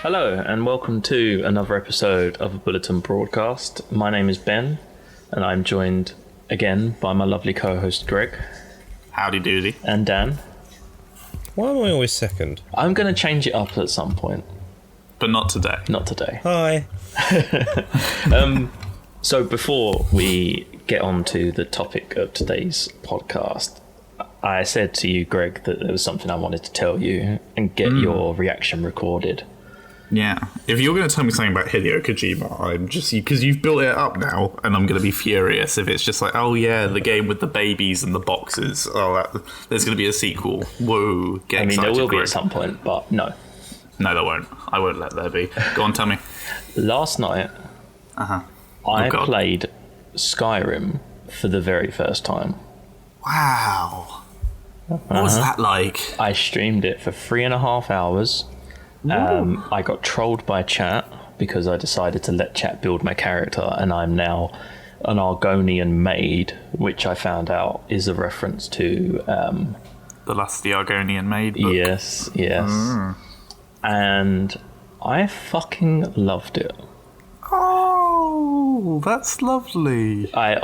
Hello and welcome to another episode of a Bulletin Broadcast. My name is Ben and I'm joined again by my lovely co-host Greg. Howdy doody. And Dan. Why am I always second? I'm going to change it up at some point. But not today. Not today. Hi. So before we get on to the topic of today's podcast, I said to you, Greg, that there was something I wanted to tell you and get your reaction recorded. Yeah. If you're going to tell me something about Hideo Kojima, I'm just... Because you've built it up now, and I'm going to be furious if it's just like, oh yeah, the game with the babies and the boxes. Oh, there's going to be a sequel. Whoa. Get excited, there will Greg. be at some point, but no. No, there won't. I won't let there be. Go on, tell me. Last night, I played Skyrim for the very first time. Wow. What was that like? I streamed it for 3.5 hours. I got trolled by chat because I decided to let chat build my character, and I'm now an Argonian maid, which I found out is a reference to... The Lusty Argonian Maid book. Yes. And I fucking loved it. Oh, that's lovely. I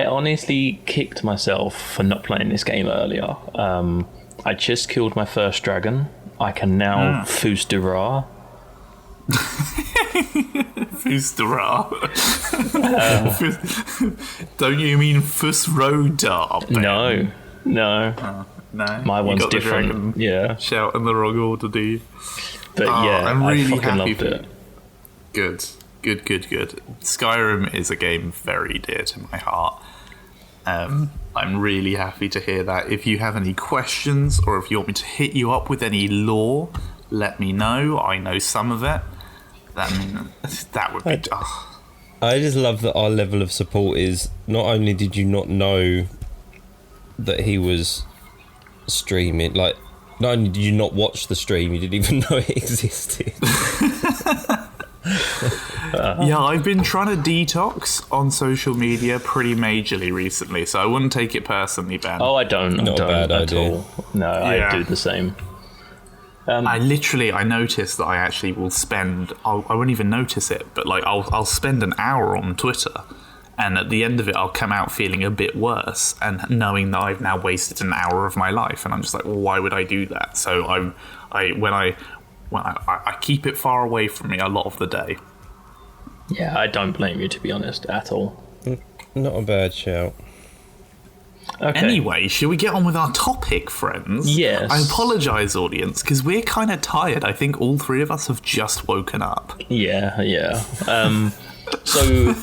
honestly kicked myself for not playing this game earlier. I just killed my first dragon. I can now Fusdura. Fusdura. Don't you mean Fusrodar? No. No. My one's different. Yeah. Shout in the wrong order, do you? But yeah, I'm really I fucking happy loved it. Good. Skyrim is a game very dear to my heart. I'm really happy to hear that. If you have any questions or if you want me to hit you up with any lore, let me know. I know some of it. That would be... I just love that our level of support is not only did you not know that he was streaming, like, not only did you not watch the stream, you didn't even know it existed. Yeah, I've been trying to detox on social media pretty majorly recently, so I wouldn't take it personally, Ben. Oh, I don't. Not a bad at idea. all. No, I do the same. I noticed that I actually will spend... I won't even notice it, but like I'll spend an hour on Twitter, and at the end of it, I'll come out feeling a bit worse, and knowing that I've now wasted an hour of my life, and I'm just like, well, why would I do that? So I keep it far away from me a lot of the day. Yeah, I don't blame you, to be honest, at all. Not a bad shout. Okay. Anyway, shall we get on with our topic, friends? Yes. I apologise, audience, because we're kind of tired. I think all three of us have just woken up. Yeah. So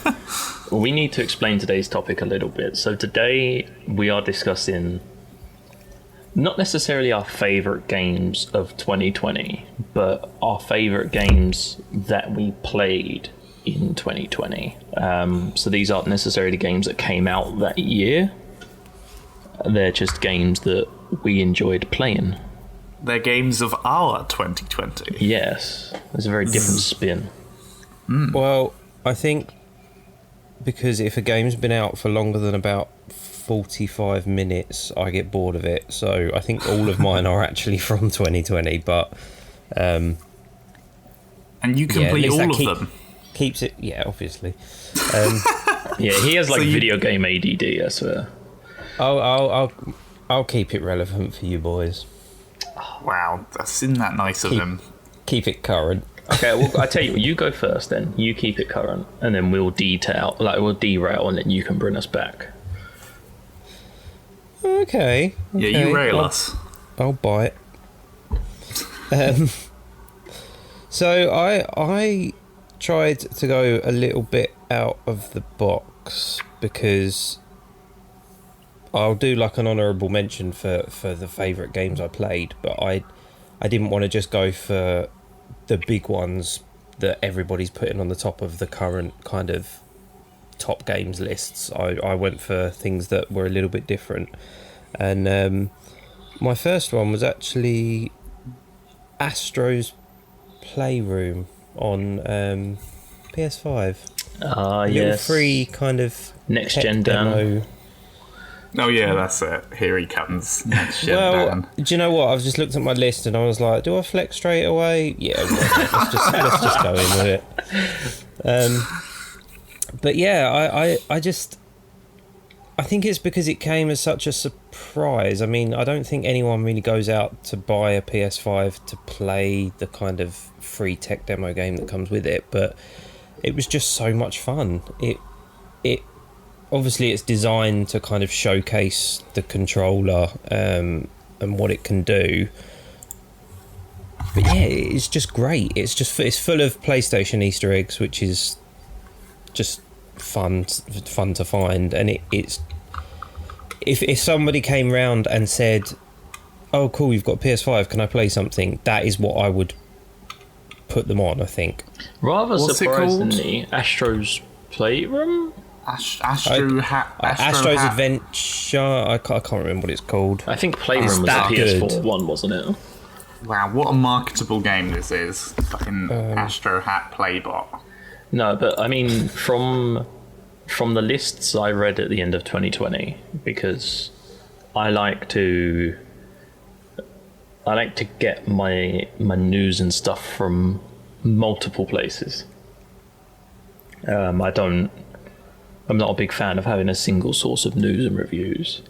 we need to explain today's topic a little bit. So today we are discussing not necessarily our favourite games of 2020, but our favourite games that we played in 2020. So these aren't necessarily games that came out that year. They're just games that we enjoyed playing. They're games of our 2020. Yes. There's a very different spin. Well, I think because if a game's been out for longer than about 45 minutes, I get bored of it. So I think all of mine are actually from 2020, but... and you complete all of them. Keeps it... Yeah, obviously. Yeah, he has like video game ADD, I swear. I'll keep it relevant for you boys. Wow, isn't that nice of him? Keep it current. Okay, well, I tell you what, you go first then. You keep it current, and then we'll derail, and then you can bring us back. Okay. Yeah, you rail us. I'll buy it. So I tried to go a little bit out of the box because I'll do like an honourable mention for the favourite games I played, but I didn't want to just go for the big ones that everybody's putting on the top of the current kind of top games lists. I went for things that were a little bit different. And my first one was actually Astro's Playroom on PS5. Ah, Little yes. free kind of next gen demo. Oh yeah, that's it. Here he comes. Well, Dan. do you know what? I've just looked at my list and I was like, do I flex straight away? Yeah, let's just go in with it. But yeah, I think it's because it came as such a surprise. I mean, I don't think anyone really goes out to buy a PS5 to play the kind of free tech demo game that comes with it, but it was just so much fun. It obviously it's designed to kind of showcase the controller and what it can do. But yeah, it's just great. It's full of PlayStation Easter eggs, which is just fun to find. And it's if somebody came round and said, "Oh, cool, you've got PS5. Can I play something?" That is what I would put them on. I think. Rather What's it called? surprisingly, Astro's Playroom. Astro's Adventure. I can't remember what it's called. I think Playroom was the that PS4 good? one, wasn't it? Wow, what a marketable game this is. Fucking Astro Hat Playbot. No, but I mean, from the lists I read at the end of 2020, because I like to get my news and stuff from multiple places. I'm not a big fan of having a single source of news and reviews.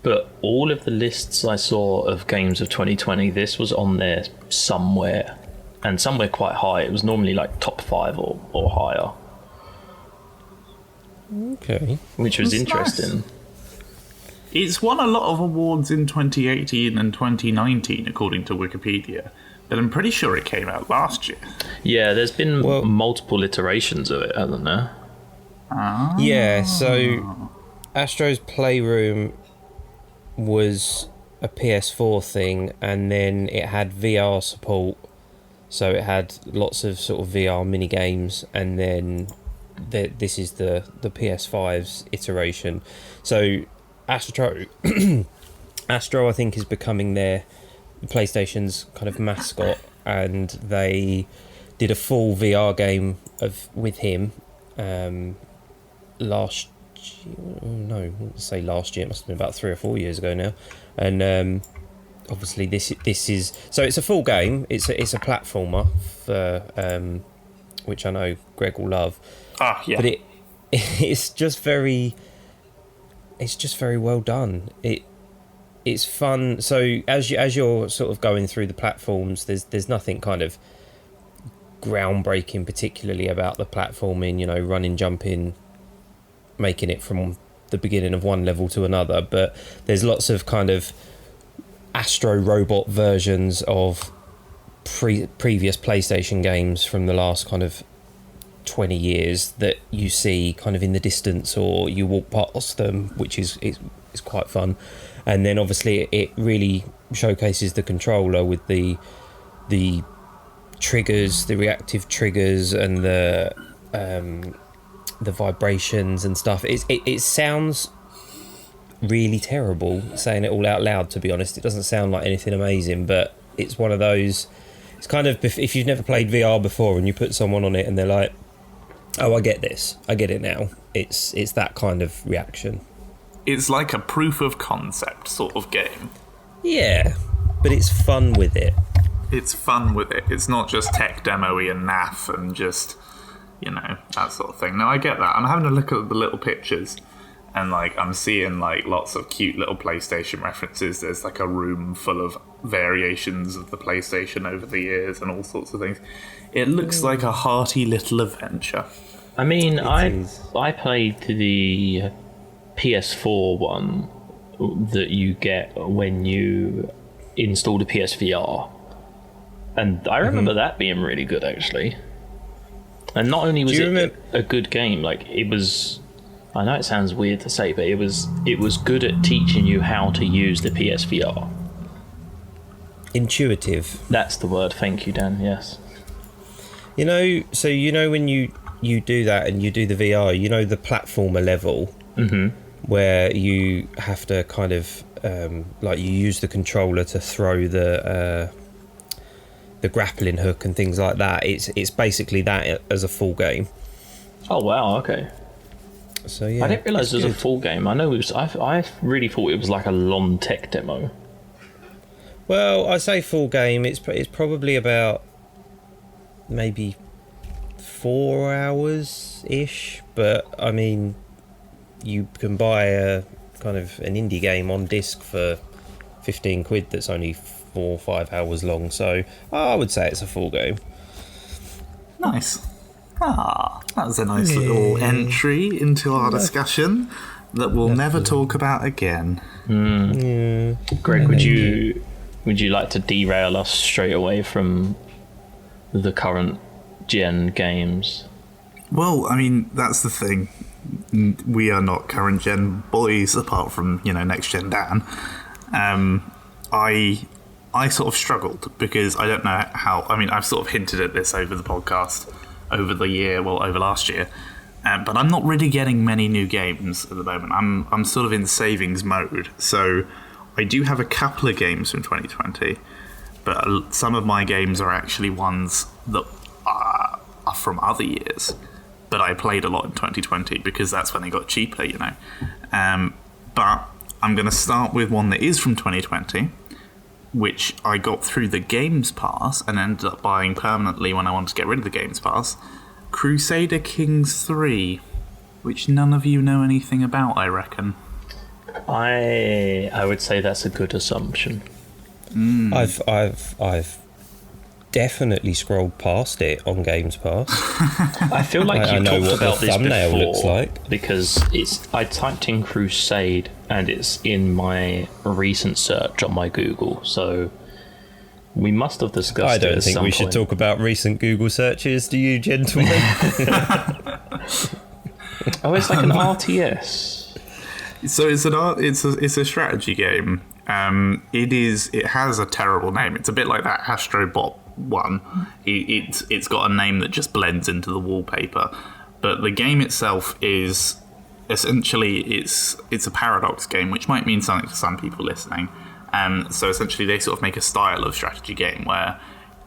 But all of the lists I saw of games of 2020, this was on there somewhere, and somewhere quite high. It was normally like top 5 or higher. Okay. Which was That's interesting. nice. It's won a lot of awards in 2018 and 2019, according to Wikipedia. But I'm pretty sure it came out last year. Yeah, there's been multiple iterations of it, hasn't there? Yeah, so Astro's Playroom was a PS4 thing, and then it had VR support, so it had lots of sort of VR mini games, and then this is the PS5's iteration. So Astro I think is becoming their PlayStation's kind of mascot, and they did a full VR game with him last year. Oh, no, I wouldn't say last year. It must have been about 3 or 4 years ago now. And obviously this is so it's a full game. It's a platformer for which I know Greg will love. Yeah. But it's just very well done. It's fun. So as you're sort of going through the platforms, there's nothing kind of groundbreaking particularly about the platforming, you know, running, jumping, making it from the beginning of one level to another, but there's lots of kind of Astro robot versions of previous PlayStation games from the last kind of 20 years that you see kind of in the distance, or you walk past them, which is quite fun. And then obviously it really showcases the controller with the triggers, the reactive triggers, and the vibrations and stuff. It sounds really terrible saying it all out loud, to be honest. It doesn't sound like anything amazing, but it's one of those, it's kind of, if you've never played VR before and you put someone on it and they're like, oh, I get this, I get it now, it's that kind of reaction. It's like a proof of concept sort of game. Yeah, but it's fun with it. It's fun with it. It's not just tech demo-y and naff and just, you know, that sort of thing. No, I get that. I'm having a look at the little pictures, and like I'm seeing like lots of cute little PlayStation references. There's like a room full of variations of the PlayStation over the years and all sorts of things. It looks like a hearty little adventure. I mean, I played the PS4 one that you get when you install the PSVR, and I remember that being really good, actually. And not only was it a good game, like it was, I know it sounds weird to say, but it was good at teaching you how to use the PSVR. Intuitive. That's the word. Thank you, Dan. Yes. You know, so you know when you do that and you do the VR, you know the platformer level, where you have to kind of like you use the controller to throw the grappling hook and things like that. It's basically that as a full game. Oh wow! Okay. So yeah, I didn't realise it was a good. full game. I know it was. I really thought it was like a long tech demo. Well, I say full game. It's probably about maybe 4 hours ish. But I mean, you can buy a kind of an indie game on disc for 15 quid. That's only 4 or 5 hours long. So I would say it's a full game. Nice. That was a nice little entry into our discussion that we'll never talk about again. Greg, would you like to derail us straight away from the current gen games? Well, I mean, that's the thing. We are not current gen boys, apart from next gen Dan. I sort of struggled because I don't know how. I mean, I've sort of hinted at this over the podcast over last year, but I'm not really getting many new games at the moment. I'm sort of in savings mode, so I do have a couple of games from 2020, but some of my games are actually ones that are from other years, but I played a lot in 2020 because that's when they got cheaper, But I'm going to start with one that is from 2020, which I got through the Games Pass and ended up buying permanently when I wanted to get rid of the Games Pass. Crusader Kings 3, which none of you know anything about, I reckon. I would say that's a good assumption. I've definitely scrolled past it on Games Pass. I feel like I you know talked what the about this thumbnail before looks like. because I typed in Crusade and it's in my recent search on my Google, so we must have discussed it. I don't at think some we should point. talk about recent Google searches, do you, gentlemen? Oh, it's like an RTS. So it's a strategy game. It has a terrible name. It's a bit like that Astro one. It's got a name that just blends into the wallpaper. But the game itself is essentially it's a paradox game, which might mean something to some people listening. So essentially, they sort of make a style of strategy game where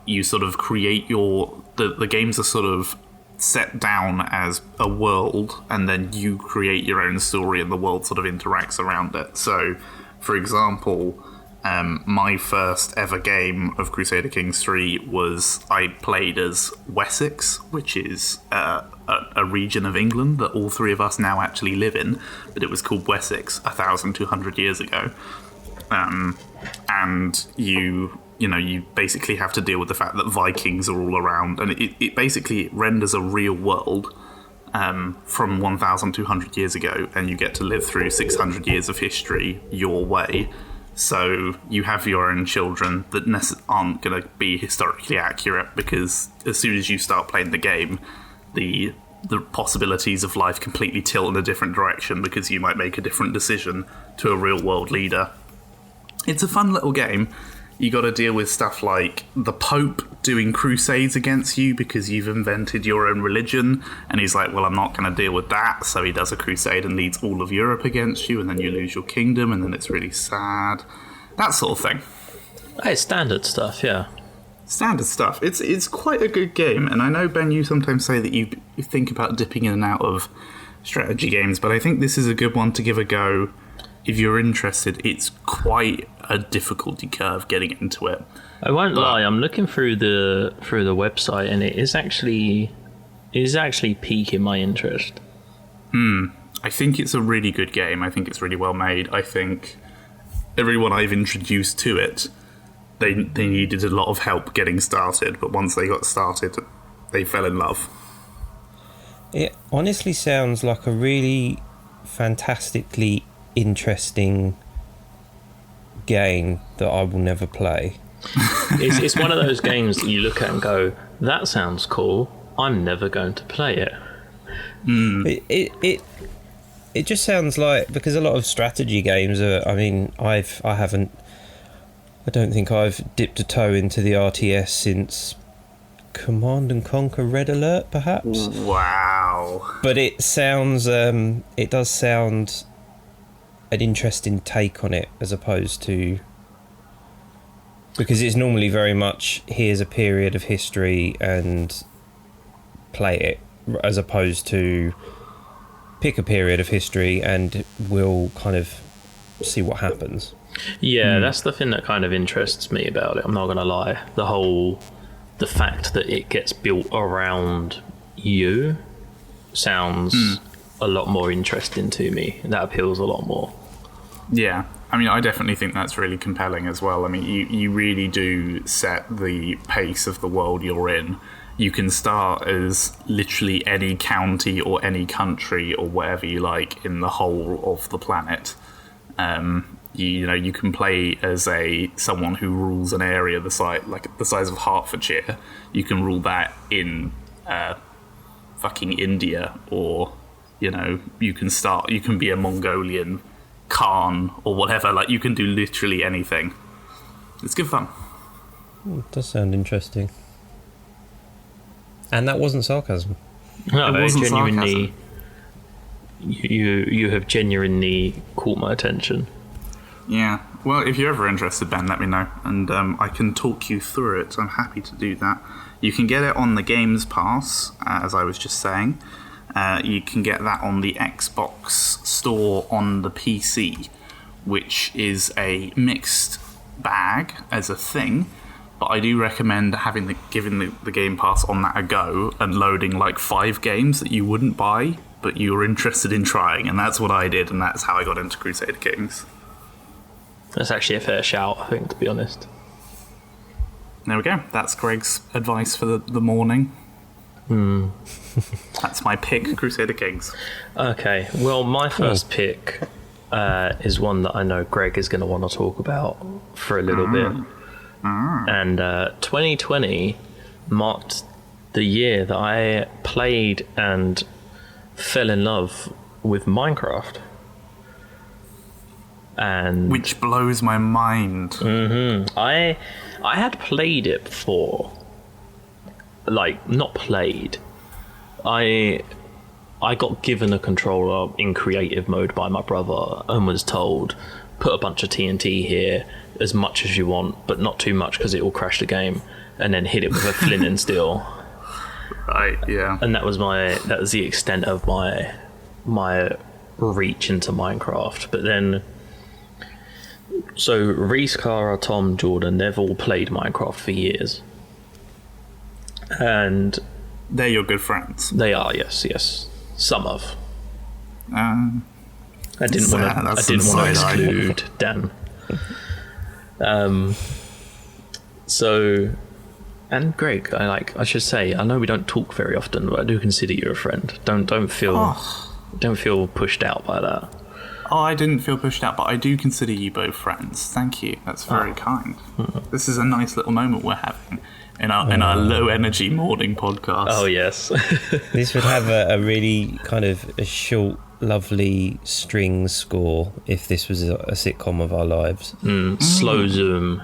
you sort of create the games are sort of set down as a world, and then you create your own story, and the world sort of interacts around it. So, for example, my first ever game of Crusader Kings 3 was I played as Wessex, which is a region of England that all three of us now actually live in, but it was called Wessex 1,200 years ago. And you basically have to deal with the fact that Vikings are all around, and it basically renders a real world from 1,200 years ago, and you get to live through 600 years of history your way. So you have your own children that aren't going to be historically accurate, because as soon as you start playing the game, the possibilities of life completely tilt in a different direction, because you might make a different decision to a real world leader. It's a fun little game. You got to deal with stuff like the Pope doing crusades against you because you've invented your own religion, and he's like, well, I'm not going to deal with that, so he does a crusade and leads all of Europe against you, and then you lose your kingdom, and then it's really sad. That sort of thing. It's standard stuff, yeah. Standard stuff. It's quite a good game, and I know, Ben, you sometimes say that you think about dipping in and out of strategy games, but I think this is a good one to give a go. If you're interested, it's quite a difficulty curve getting into it. I won't lie, I'm looking through the website, and it is actually piquing my interest. I think it's a really good game. I think it's really well made. I think everyone I've introduced to it, they needed a lot of help getting started, but once they got started, they fell in love. It honestly sounds like a really fantastically interesting game that I will never play. It's one of those games that you look at and go, that sounds cool, I'm never going to play it. It just sounds like, because a lot of strategy games are, I mean, I don't think I've dipped a toe into the RTS since Command and Conquer Red Alert, perhaps. Wow. But it does sound an interesting take on it, as opposed to, because it's normally very much, here's a period of history and play it, as opposed to pick a period of history and we'll kind of see what happens. Yeah, that's the thing that kind of interests me about it. I'm not going to lie. The fact that it gets built around you sounds a lot more interesting to me. That appeals a lot more. Yeah, I mean, I definitely think that's really compelling as well. I mean, you really do set the pace of the world you're in. You can start as literally any county or any country or whatever you like in the whole of the planet. You can play as someone who rules an area the size of Hertfordshire. You can rule that in fucking India, or you can be a Mongolian Khan or whatever. Like, you can do literally anything. It's good fun. It does sound interesting. And that wasn't sarcasm. No, It wasn't genuinely. You have genuinely caught my attention. Yeah. Well, if you're ever interested, Ben, let me know, and I can talk you through it. I'm happy to do that. You can get it on the Games Pass, as I was just saying. You can get that on the Xbox store on the PC, which is a mixed bag as a thing. But I do recommend giving the Game Pass on that a go and loading like 5 games that you wouldn't buy, but you were interested in trying, and that's what I did, and that's how I got into Crusader Kings. That's actually a fair shout, I think, to be honest. There we go. That's Greg's advice for the morning. That's my pick, Crusader Kings. Okay, well, my first pick is one that I know Greg is going to want to talk about for a little bit. And 2020 marked the year that I played and fell in love with Minecraft. And which blows my mind. I had played it before. Like, not played. I got given a controller in creative mode by my brother and was told, put a bunch of TNT here, as much as you want, but not too much because it will crash the game, and then hit it with a flint and steel. Right, yeah. And that was the extent of my reach into Minecraft. But then, so Reese, Cara, Tom, Jordan, they've all played Minecraft for years. And they're your good friends. They are, yes. Some of. I didn't want to exclude Dan. So, and Greg, I should say, I know we don't talk very often, but I do consider you a friend. Don't feel pushed out by that. Oh, I didn't feel pushed out, but I do consider you both friends. Thank you. That's very kind. This is a nice little moment we're having in our low energy morning podcast. Oh yes. This would have a really kind of a short, lovely string score if this was a sitcom of our lives. Slow zoom.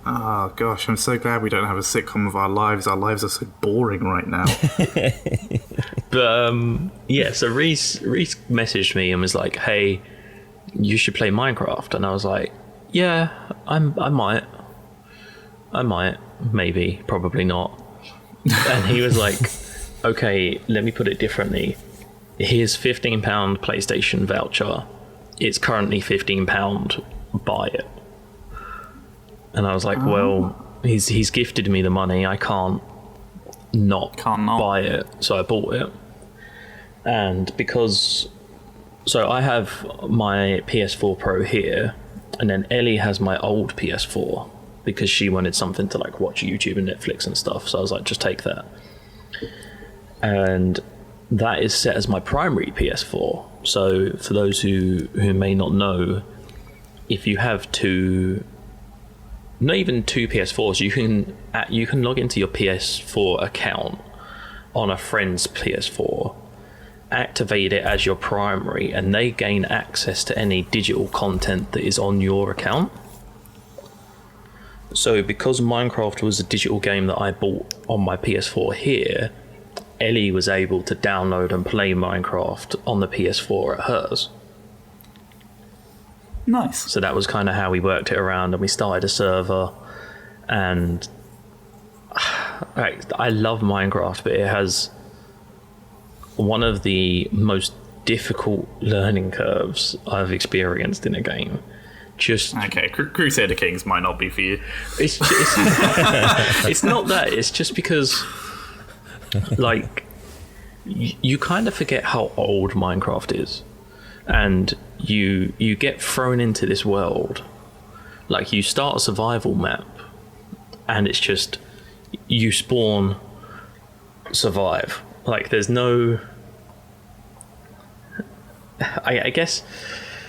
Oh gosh, I'm so glad we don't have a sitcom of our lives. Our lives are so boring right now. But yeah, so Reese messaged me and was like, "Hey, you should play Minecraft." And I was like, "Yeah, I might, maybe, probably not." And he was like, "Okay, let me put it differently. Here's £15 PlayStation voucher. It's currently £15. Buy it." And I was like, well, he's gifted me the money. I can't not buy it. So I bought it. And so I have my PS4 Pro here, and then Ellie has my old PS4 because she wanted something to like watch YouTube and Netflix and stuff. So I was like, just take that. And that is set as my primary PS4. So for those who may not know, if you have not even two PS4s, you can log into your PS4 account on a friend's PS4, activate it as your primary, and they gain access to any digital content that is on your account. So because Minecraft was a digital game that I bought on my PS4 here, Ellie was able to download and play Minecraft on the PS4 at hers. Nice. So that was kind of how we worked it around, and we started a server. And I love Minecraft, but it has one of the most difficult learning curves I've experienced in a game. Just okay, Crusader Kings might not be for you. It's not that. It's just because, like, you kind of forget how old Minecraft is, and you get thrown into this world. Like, you start a survival map, and it's just you spawn, survive. Like, there's no. I guess.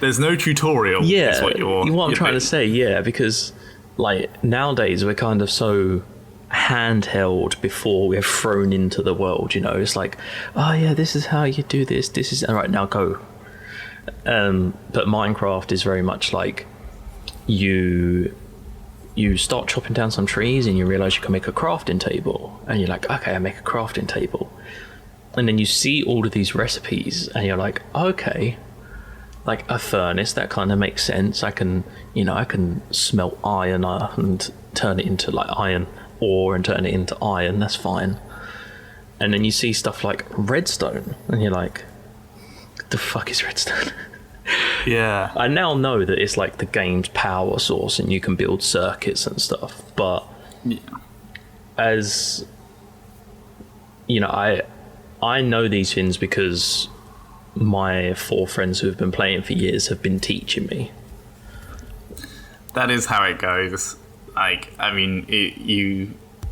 There's no tutorial. Yeah, is what I'm trying to say. Yeah, because like nowadays we're kind of so handheld before we're thrown into the world. You know, it's like, oh yeah, this is how you do this. This is all right. Now go. But Minecraft is very much like you start chopping down some trees and you realize you can make a crafting table, and you're like, okay, I make a crafting table, and then you see all of these recipes and you're like, okay. Like a furnace, that kind of makes sense. I can smelt iron and turn it into like iron ore and turn it into iron. That's fine. And then you see stuff like redstone, and you're like, "The fuck is redstone?" Yeah. I now know that it's like the game's power source, and you can build circuits and stuff. But as you know, I know these things because my 4 friends who have been playing for years have been teaching me. That is how it goes. Like, I mean,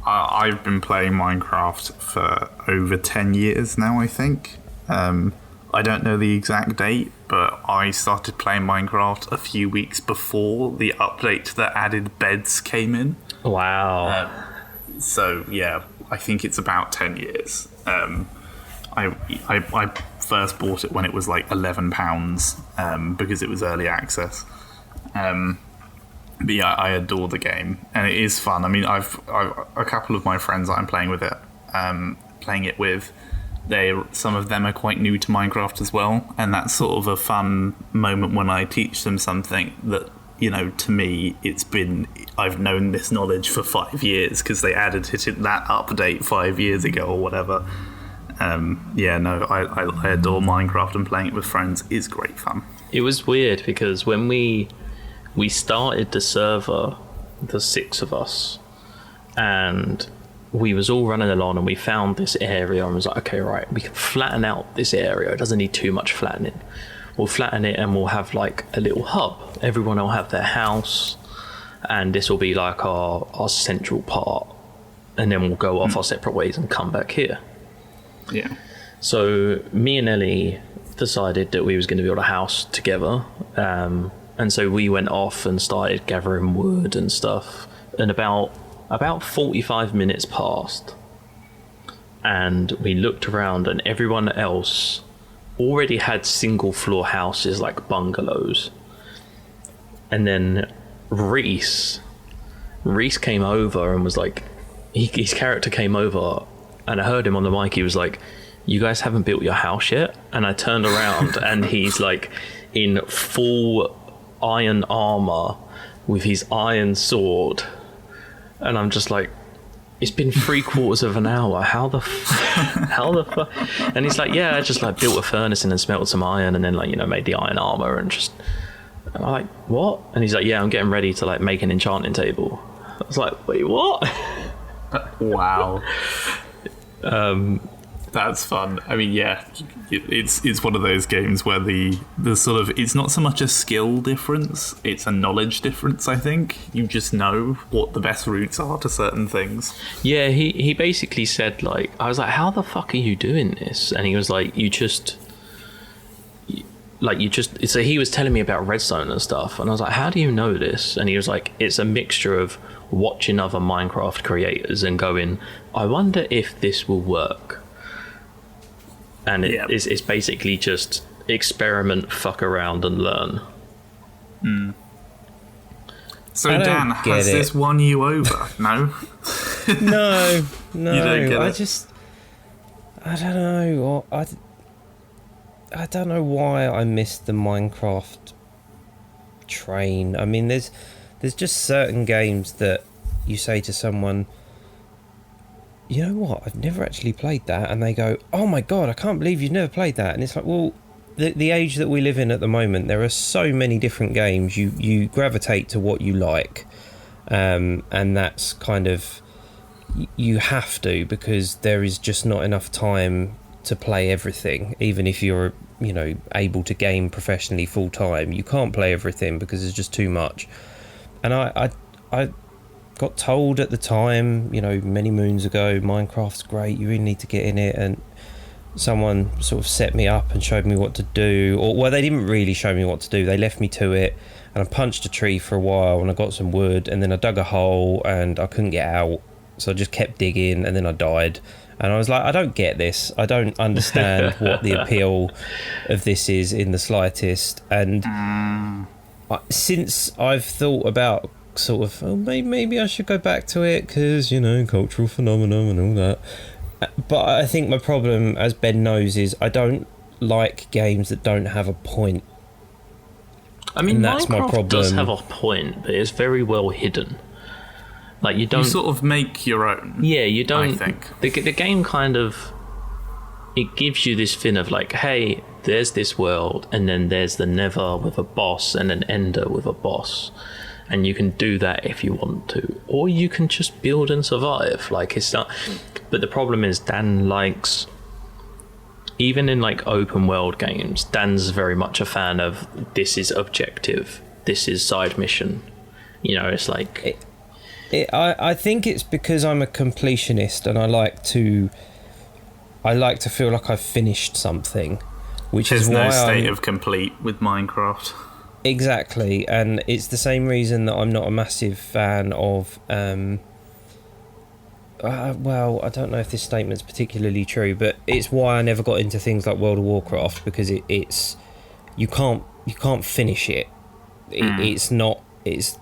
I've been playing Minecraft for over 10 years now, I think. I don't know the exact date, but I started playing Minecraft a few weeks before the update that added beds came in. Wow. So, yeah, I think it's about 10 years. I first bought it when it was like £11 because it was early access. But yeah, I adore the game, and it is fun. I mean, I've a couple of my friends that I'm playing it with. Some of them are quite new to Minecraft as well, and that's sort of a fun moment when I teach them something that, you know, to me, I've known this knowledge for 5 years because they added it in that update 5 years ago or whatever. I adore Minecraft, and playing it with friends is great fun. It was weird because when we started the server, the 6 of us, and we was all running along, and we found this area and was like, okay, right, we can flatten out this area. It doesn't need too much flattening. We'll flatten it and we'll have like a little hub. Everyone will have their house, and this will be like our central part, and then we'll go off our separate ways and come back here. Yeah. So me and Ellie decided that we was going to build a house together, and so we went off and started gathering wood and stuff, and about 45 minutes passed, and we looked around, and everyone else already had single floor houses like bungalows. And then Reese came over and was like, his character came over, and I heard him on the mic. He was like, "You guys haven't built your house yet?" And I turned around and he's like in full iron armor with his iron sword, and I'm just like, it's been 3/4 of an hour. How the fuck? And he's like, yeah, I just like built a furnace and then smelted some iron and then like, you know, made the iron armor and just. And I'm like, what? And he's like, yeah, I'm getting ready to like make an enchanting table. I was like, wait, what? Wow. That's fun. I mean, yeah, it's one of those games where the sort of, it's not so much a skill difference, it's a knowledge difference. I think you just know what the best routes are to certain things. Yeah, he basically said, like, I was like, how the fuck are you doing this? And he was like, so he was telling me about redstone and stuff, and I was like, how do you know this? And he was like, it's a mixture of watching other Minecraft creators and going, I wonder if this will work. And it's basically just experiment, fuck around, and learn. Mm. So Dan, has this won you over? No? No. You don't get I don't know. I don't know why I missed the Minecraft train. I mean, there's just certain games that you say to someone, you know what, I've never actually played that, and they go, oh my god, I can't believe you've never played that. And it's like, well, the age that we live in at the moment, there are so many different games. You gravitate to what you like, and that's kind of, you have to, because there is just not enough time to play everything. Even if you're, you know, able to game professionally full time, you can't play everything because there's just too much. And I got told at the time, you know, many moons ago, Minecraft's great, you really need to get in it, and someone sort of set me up and showed me what to do. Or, well, they didn't really show me what to do, they left me to it, and I punched a tree for a while, and I got some wood, and then I dug a hole, and I couldn't get out, so I just kept digging, and then I died. And I was like, I don't get this, I don't understand what the appeal of this is in the slightest. And since I've thought about sort of, oh, maybe I should go back to it because, you know, cultural phenomenon and all that. But I think my problem, as Ben knows, is I don't like games that don't have a point. I mean, that's my Minecraft problem. does have a point, but it's very well hidden. Like, you don't... You sort of make your own. Yeah, you don't... I think. The game kind of... It gives you this thing of like, hey, there's this world, and then there's the Nether with a boss and an Ender with a boss. And you can do that if you want to, or you can just build and survive. Like, it's not. But the problem is, Dan likes, even in like open world games, Dan's very much a fan of, this is objective, this is side mission. You know, it's like I think it's because I'm a completionist, and I like to feel like I've finished something, which There's is why no state of complete with Minecraft. Exactly, and it's the same reason that I'm not a massive fan of well, I don't know if this statement's particularly true, but it's why I never got into things like World of Warcraft, because it's you can't finish it. It's not it's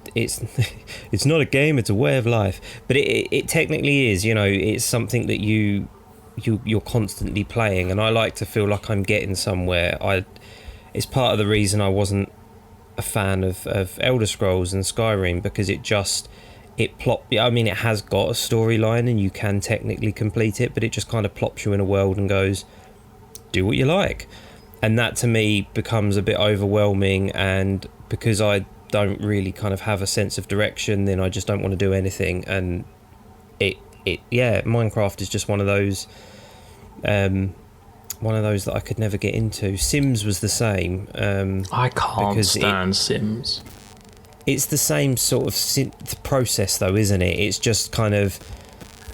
not a game, it's a way of life. But it technically is, you know, it's something that you're constantly playing, and I like to feel like I'm getting somewhere. It's part of the reason I wasn't a fan of Elder Scrolls and Skyrim, because it has got a storyline and you can technically complete it, but it just kind of plops you in a world and goes, do what you like. And that to me becomes a bit overwhelming, and because I don't really kind of have a sense of direction, then I just don't want to do anything. And Minecraft is just one of those that I could never get into. Sims was the same. I can't stand Sims. It's the same sort of process, though, isn't it? It's just kind of...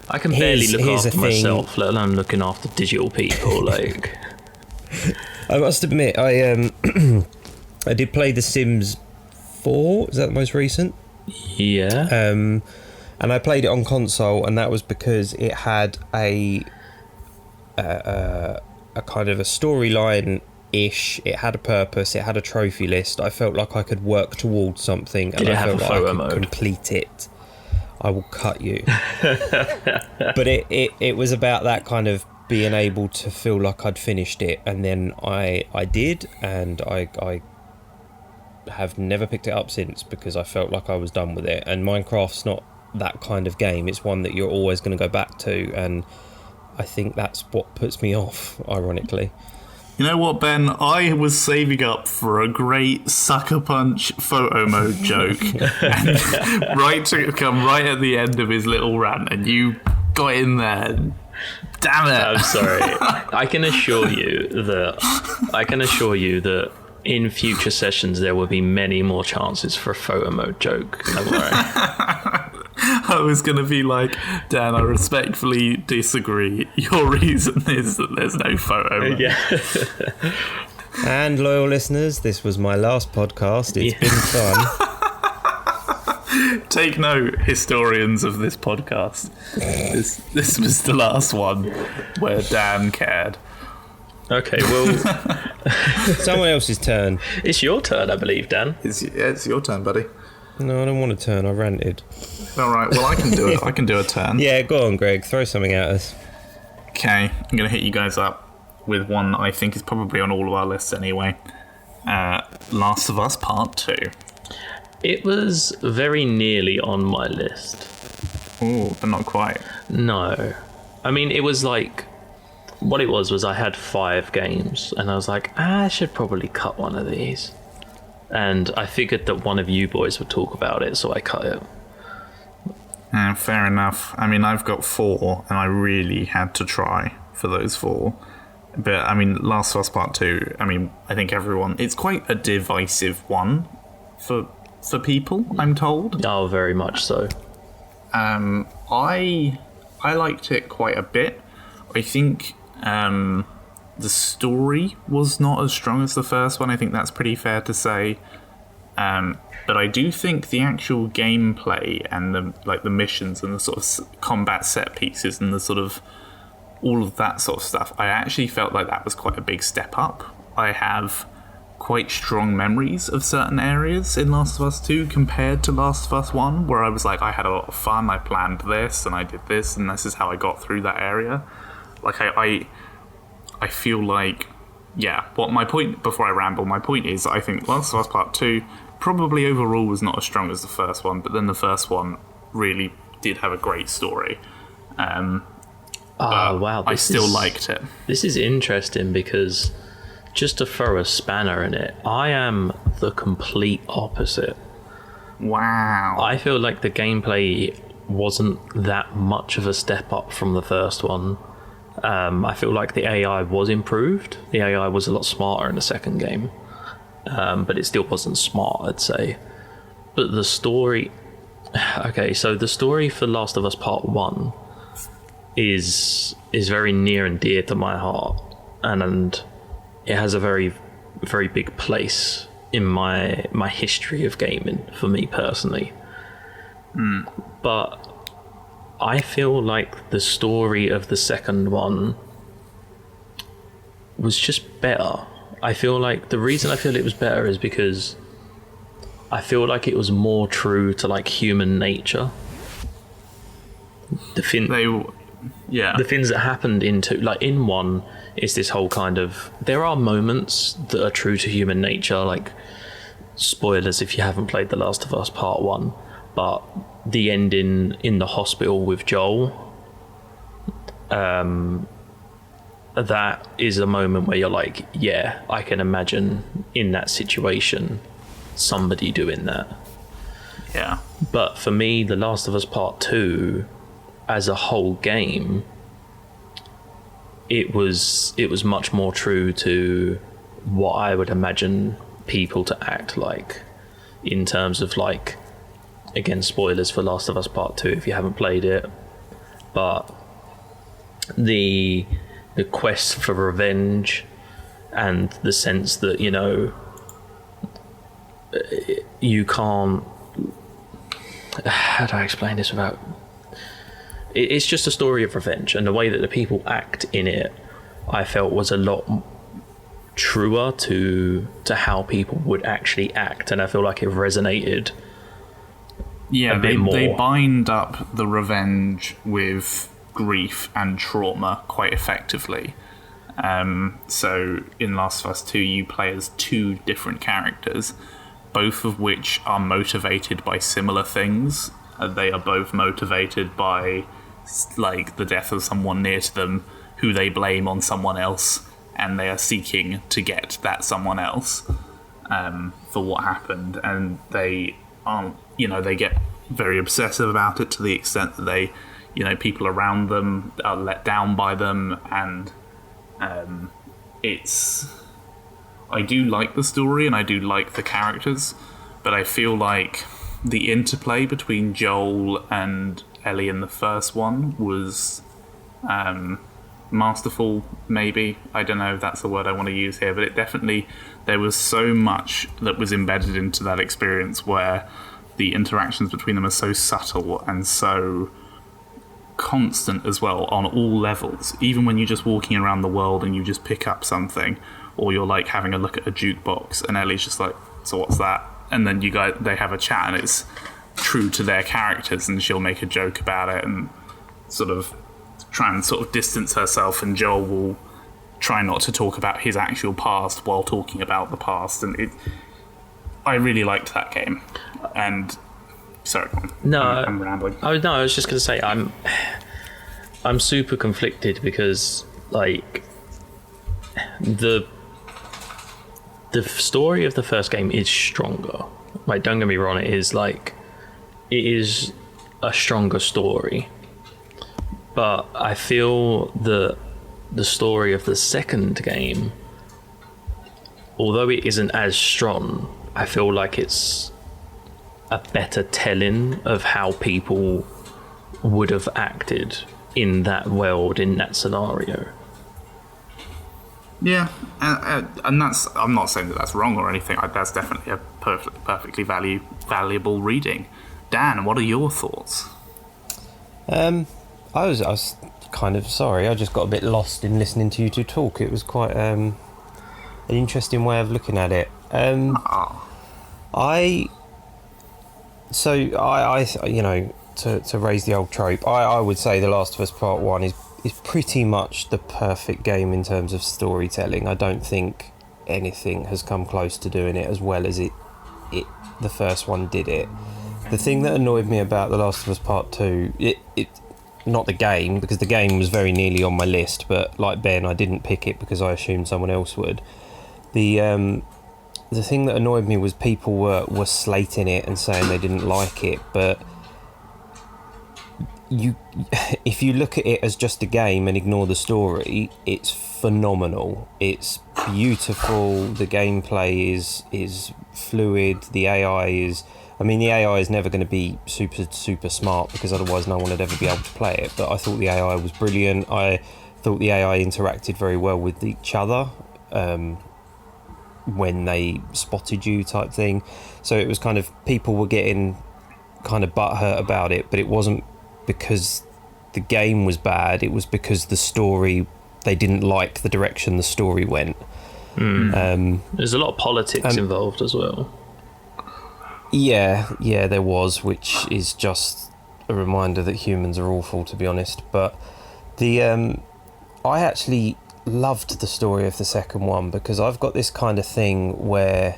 I can barely look after myself, let alone looking after digital people. Like, I must admit, I did play The Sims 4. Is that the most recent? Yeah. And I played it on console, and that was because it had a kind of a storyline-ish. It had a purpose. It had a trophy list. I felt like I could work towards something, and I felt like I could complete it. I will cut you. But it was about that kind of being able to feel like I'd finished it, and then I did, and I have never picked it up since, because I felt like I was done with it. And Minecraft's not that kind of game. It's one that you're always going to go back to, and I think that's what puts me off, ironically. You know what, Ben? I was saving up for a great sucker punch photo mode joke, and right to come right at the end of his little rant, and you got in there. Damn it! I'm sorry. I can assure you that in future sessions there will be many more chances for a photo mode joke. Don't worry. I was going to be like, Dan, I respectfully disagree. Your reason is that there's no photo mode. Yeah. And loyal listeners, this was my last podcast. It's been fun. Take note, historians of this podcast. This was the last one where Dan cared. Okay, well... Someone else's turn. It's your turn, I believe, Dan. It's your turn, buddy. No, I don't want a turn. I ranted. All right, well, I can do it. I can do a turn. Yeah, go on, Greg. Throw something at us. Okay, I'm going to hit you guys up with one that I think is probably on all of our lists anyway. Last of Us Part 2. It was very nearly on my list. Oh, but not quite. No. I mean, it was like, what it was I had 5 games, and I was like, I should probably cut one of these. And I figured that one of you boys would talk about it, so I cut it. Fair enough. I mean, I've got 4, and I really had to try for those 4. But, I mean, Last of Us Part 2, I mean, I think everyone... It's quite a divisive one for people, I'm told. Oh, very much so. I liked it quite a bit. I think the story was not as strong as the first one. I think that's pretty fair to say. But I do think the actual gameplay and the missions and the sort of combat set pieces and the sort of all of that sort of stuff, I actually felt like that was quite a big step up. I have quite strong memories of certain areas in Last of Us 2 compared to Last of Us 1, where I was like, I had a lot of fun, I planned this, and I did this, and this is how I got through that area. Like, I feel like, yeah, what my point, before I ramble, my point is, I think Last of Us Part 2 probably overall was not as strong as the first one, but then the first one really did have a great story. Wow. I still liked it. This is interesting because, just to throw a spanner in it, I am the complete opposite. Wow. I feel like the gameplay wasn't that much of a step up from the first one. I feel like the AI was improved. The AI was a lot smarter in the second game. But it still wasn't smart, I'd say. But the story... Okay, so the story for Last of Us Part 1 is very near and dear to my heart. And it has a very, very big place in my history of gaming, for me personally. But I feel like the story of the second one was just better. I feel like the reason I feel it was better is because I feel like it was more true to like human nature. The things that happened in one is this whole kind of, there are moments that are true to human nature, like spoilers if you haven't played The Last of Us Part 1, but the ending in the hospital with Joel, that is a moment where you're like, yeah, I can imagine in that situation somebody doing that. Yeah. But for me, The Last of Us Part 2 as a whole game, it was much more true to what I would imagine people to act like, in terms of like, again, spoilers for Last of Us Part 2 if you haven't played it, but the quest for revenge and the sense that, you know, you can't... How do I explain this without... It's just a story of revenge, and the way that the people act in it, I felt was a lot truer to how people would actually act, and I feel like it resonated a bit more. They bind up the revenge with grief and trauma quite effectively. So in Last of Us 2, you play as 2 different characters, both of which are motivated by similar things. They are both motivated by like the death of someone near to them, who they blame on someone else, and they are seeking to get that someone else for what happened. And they aren't, you know, they get very obsessive about it to the extent that they, you know, people around them are let down by them, and I do like the story and I do like the characters, but I feel like the interplay between Joel and Ellie in the first one was masterful, maybe. I don't know if that's the word I want to use here, but it definitely, there was so much that was embedded into that experience where the interactions between them are so subtle and so constant as well on all levels. Even when you're just walking around the world and you just pick up something, or you're like having a look at a jukebox and Ellie's just like, so what's that? And then they have a chat and it's true to their characters, and she'll make a joke about it and sort of try and sort of distance herself, and Joel will try not to talk about his actual past while talking about the past. And I really liked that game. And sorry, no, I'm rambling. Oh no, I was just going to say I'm super conflicted because like the story of the first game is stronger. Like, don't get me wrong, it is a stronger story. But I feel that the story of the second game, although it isn't as strong, I feel like it's a better telling of how people would have acted in that world, in that scenario. Yeah, and that's, I'm not saying that that's wrong or anything. That's definitely a perfectly valuable reading. Dan, what are your thoughts? I was kind of sorry. I just got a bit lost in listening to you two talk. It was quite an interesting way of looking at it. I you know, to raise the old trope, I would say The Last of Us Part 1 is pretty much the perfect game in terms of storytelling. I don't think anything has come close to doing it as well as the first one did it. The thing that annoyed me about The Last of Us Part 2, it not the game, because the game was very nearly on my list, but like Ben, I didn't pick it because I assumed someone else would. The thing that annoyed me was people were slating it and saying they didn't like it, but if you look at it as just a game and ignore the story, it's phenomenal. It's beautiful. The gameplay is fluid. The AI is, I mean, the AI is never going to be super smart, because otherwise no one would ever be able to play it, but I thought the AI was brilliant. I thought the AI interacted very well with each other when they spotted you, type thing. So it was kind of, people were getting kind of butthurt about it, but it wasn't because the game was bad, it was because the story, they didn't like the direction the story went. There's a lot of politics involved as well. Yeah, there was, which is just a reminder that humans are awful, to be honest. But I actually loved the story of the second one, because I've got this kind of thing where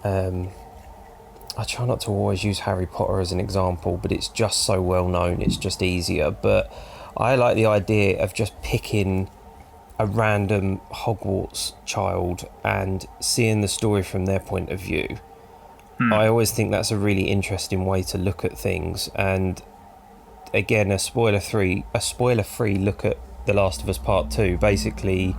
I try not to always use Harry Potter as an example, but it's just so well known, it's just easier. But I like the idea of just picking a random Hogwarts child and seeing the story from their point of view. I always think that's a really interesting way to look at things. And again, a spoiler-free look at The Last of Us Part 2. Basically,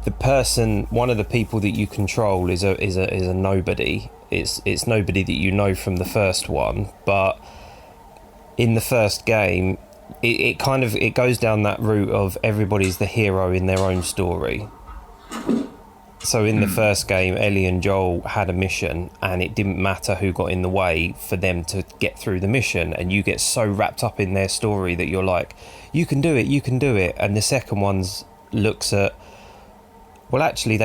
one of the people that you control is a nobody. It's nobody that you know from the first one, but in the first game, it goes down that route of everybody's the hero in their own story. So in the first game, Ellie and Joel had a mission, and it didn't matter who got in the way for them to get through the mission, and you get so wrapped up in their story that you're like, you can do it. And the second one's looks at, well, actually,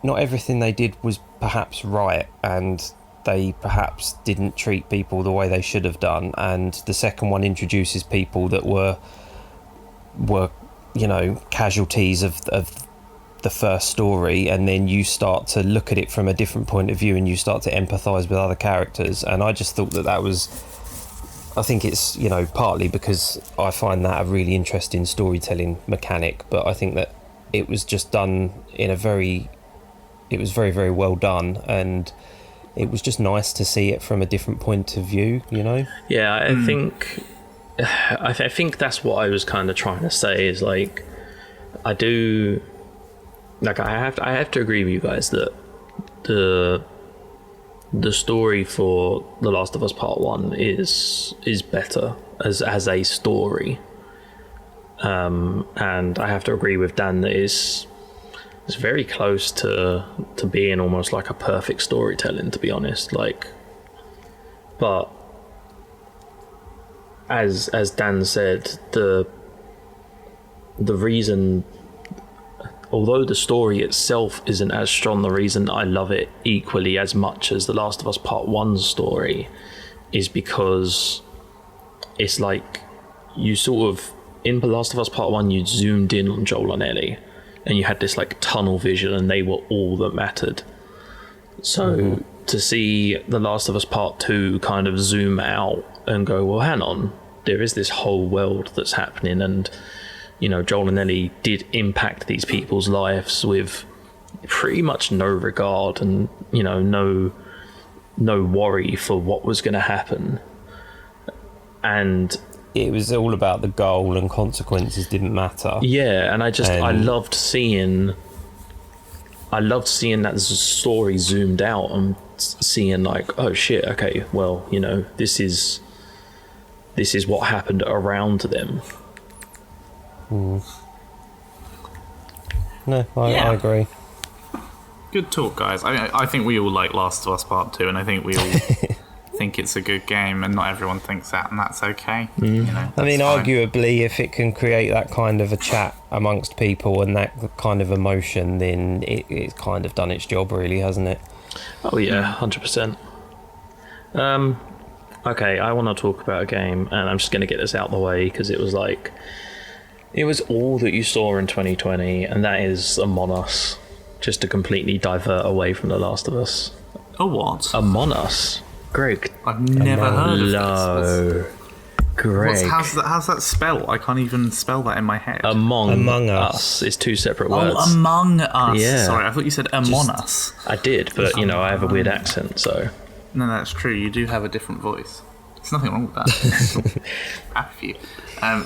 not everything they did was perhaps right, and they perhaps didn't treat people the way they should have done. And the second one introduces people that were you know, casualties of the first story, and then you start to look at it from a different point of view, and you start to empathise with other characters. And I just thought that was, I think it's, you know, partly because I find that a really interesting storytelling mechanic, but I think that it was just done it was very, very well done, and it was just nice to see it from a different point of view, you know? Yeah, I think that's what I was kind of trying to say, is like, I have to agree with you guys that the story for The Last of Us Part 1 is better as a story. And I have to agree with Dan that it's very close to being almost like a perfect storytelling, to be honest. Like, but as Dan said, the reason, although the story itself isn't as strong, the reason I love it equally as much as The Last of Us Part 1's story is because it's like, you sort of, in The Last of Us Part 1, you zoomed in on Joel and Ellie, and you had this like tunnel vision, and they were all that mattered. So to see The Last of Us Part 2 kind of zoom out and go, well, hang on, there is this whole world that's happening, and Joel and Ellie did impact these people's lives with pretty much no regard and no worry for what was going to happen, and it was all about the goal, and consequences didn't matter. Yeah, and I loved seeing that story zoomed out and seeing like, oh shit, okay, well, this is what happened around them. No, I agree. Good talk, guys. I think we all like Last of Us Part 2, and I think we all think it's a good game, and not everyone thinks that, and that's okay. I mean, arguably, if it can create that kind of a chat amongst people and that kind of emotion, then it's kind of done its job, really, hasn't it? Oh yeah, 100%. Okay, I want to talk about a game, and I'm just going to get this out of the way because it was all that you saw in 2020, and that is Among Us. Just to completely divert away from The Last of Us. Oh, what? Among Us. Greg. I've never heard of this. Greg. How's that spelled? I can't even spell that in my head. Among Us is two separate words. Oh, Among Us. Yeah. Sorry, I thought you said Among Us. I did, but I have a weird accent, so. No, that's true. You do have a different voice. There's nothing wrong with that. Happy for you.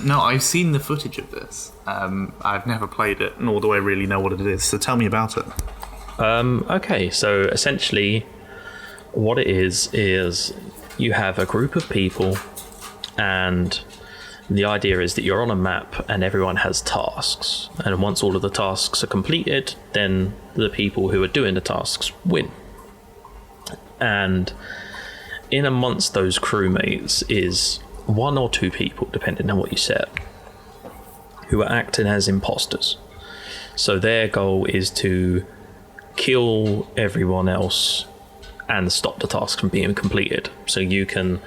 No, I've seen the footage of this. I've never played it, nor do I really know what it is. So tell me about it. Okay, so essentially what it is you have a group of people, and the idea is that you're on a map and everyone has tasks. And once all of the tasks are completed, then the people who are doing the tasks win. And in amongst those crewmates is one or two people, depending on what you set, who are acting as imposters. So their goal is to kill everyone else and stop the task from being completed. So you can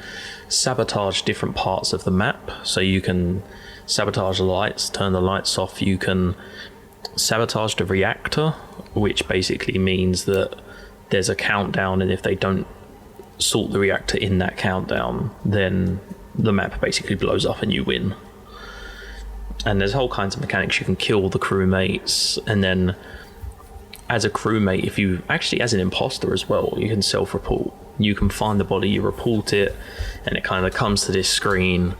sabotage different parts of the map. So you can sabotage the lights, turn the lights off. You can sabotage the reactor, which basically means that there's a countdown, and if they don't sort the reactor in that countdown, then the map basically blows up and you win. And there's whole kinds of mechanics. You can kill the crewmates, and then as a crewmate, if you actually, as an imposter as well, you can self-report. You can find the body, you report it, and it kind of comes to this screen,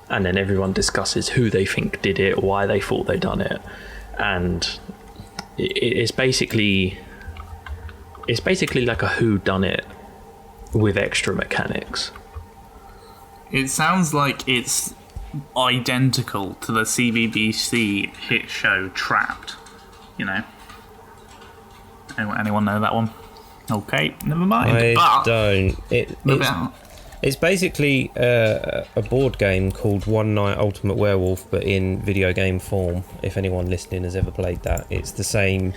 and then everyone discusses who they think did it, why they thought they'd done it, and it's basically like a whodunit with extra mechanics. It sounds like it's identical to the CBBC hit show Trapped. Anyone know that one? Okay, never mind. I don't. It's basically a board game called One Night Ultimate Werewolf, but in video game form. If anyone listening has ever played that, it's the same.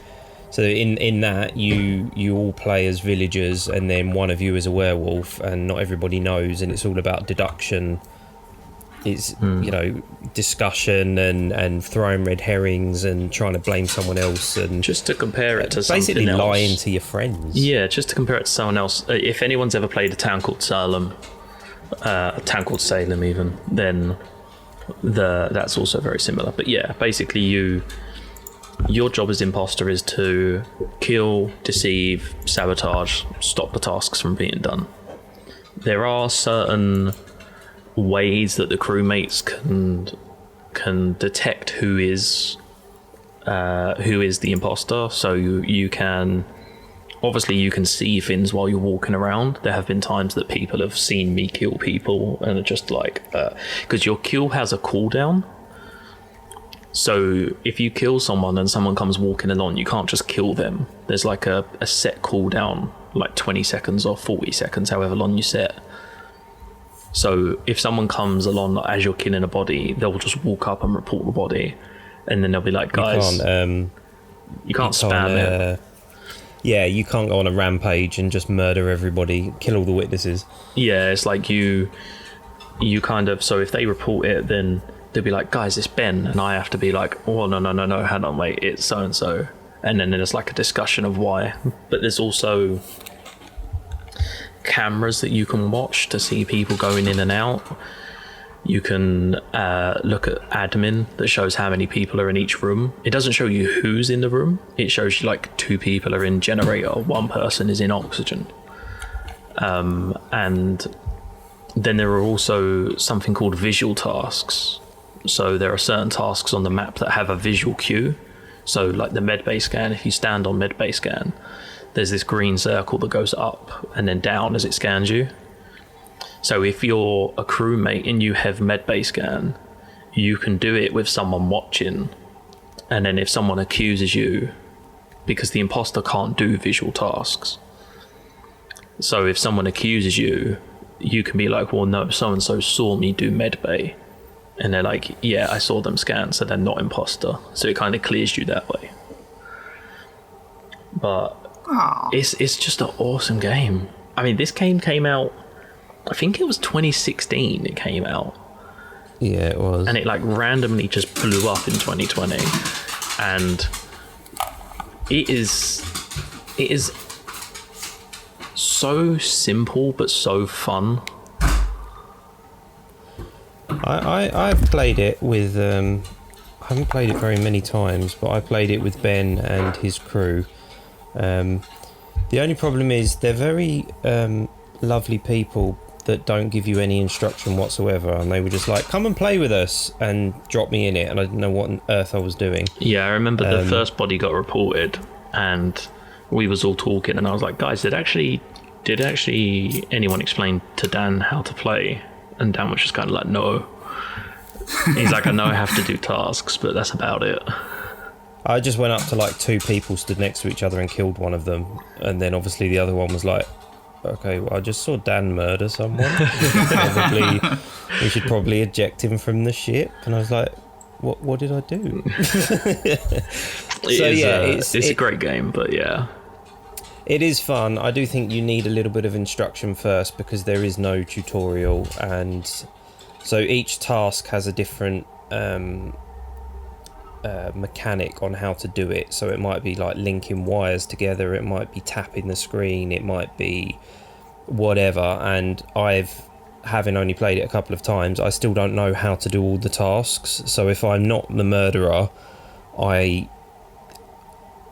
So in that, you all play as villagers, and then one of you is a werewolf, and not everybody knows, and it's all about deduction. It's discussion and throwing red herrings and trying to blame someone else, and just to compare it to basically something else. Lying to your friends. Yeah, just to compare it to someone else. If anyone's ever played a town called Salem, even, then that's also very similar. But yeah, basically your job as imposter is to kill, deceive, sabotage, stop the tasks from being done. There are certain ways that the crewmates can detect who is the imposter. So you can see things while you're walking around. There have been times that people have seen me kill people, and are just like, because your kill has a cooldown. So if you kill someone and someone comes walking along, you can't just kill them. There's like a set cooldown, like 20 seconds or 40 seconds, however long you set. So if someone comes along as you're killing a body, they'll just walk up and report the body, and then they'll be like, guys, you can't spam it. Yeah, you can't go on a rampage and just murder everybody, kill all the witnesses. Yeah, it's like you kind of, so if they report it, then they'll be like, guys, it's Ben, and I have to be like, oh, no, hang on, wait, it's so-and-so. And then there's like a discussion of why. But there's also cameras that you can watch to see people going in and out. You can look at admin that shows how many people are in each room. It doesn't show you who's in the room. It shows you like 2 people are in generator, 1 person is in oxygen. And then there are also something called visual tasks. So there are certain tasks on the map that have a visual cue. So like the medbay scan, if you stand on medbay scan, there's this green circle that goes up and then down as it scans you. So if you're a crewmate and you have medbay scan, you can do it with someone watching. And then if someone accuses you, because the imposter can't do visual tasks. So if someone accuses you, you can be like, well, no, so-and-so saw me do medbay. And they're like, yeah, I saw them scan, so they're not imposter. So it kind of clears you that way. But it's just an awesome game. I mean, this game came out, I think it was 2016 it came out. Yeah, it was. And it like randomly just blew up in 2020. And it is so simple but so fun. I've played it with I haven't played it very many times, but I played it with Ben and his crew. The only problem is they're very lovely people that don't give you any instruction whatsoever, and they were just like, come and play with us, and drop me in it, and I didn't know what on earth I was doing. Yeah, I remember the first body got reported and we was all talking, and I was like, guys, did actually anyone explain to Dan how to play? And Dan was just kind of like, no. He's like, I know I have to do tasks, but that's about it. I just went up to like 2 people stood next to each other and killed one of them, and then obviously the other one was like, okay, well, I just saw Dan murder someone. We should probably eject him from the ship. And I was like, what did I do? It's a great game, but yeah. It is fun. I do think you need a little bit of instruction first because there is no tutorial, and so each task has a different mechanic on how to do it. So it might be like linking wires together, it might be tapping the screen, it might be whatever, and having only played it a couple of times, I still don't know how to do all the tasks. So if I'm not the murderer, I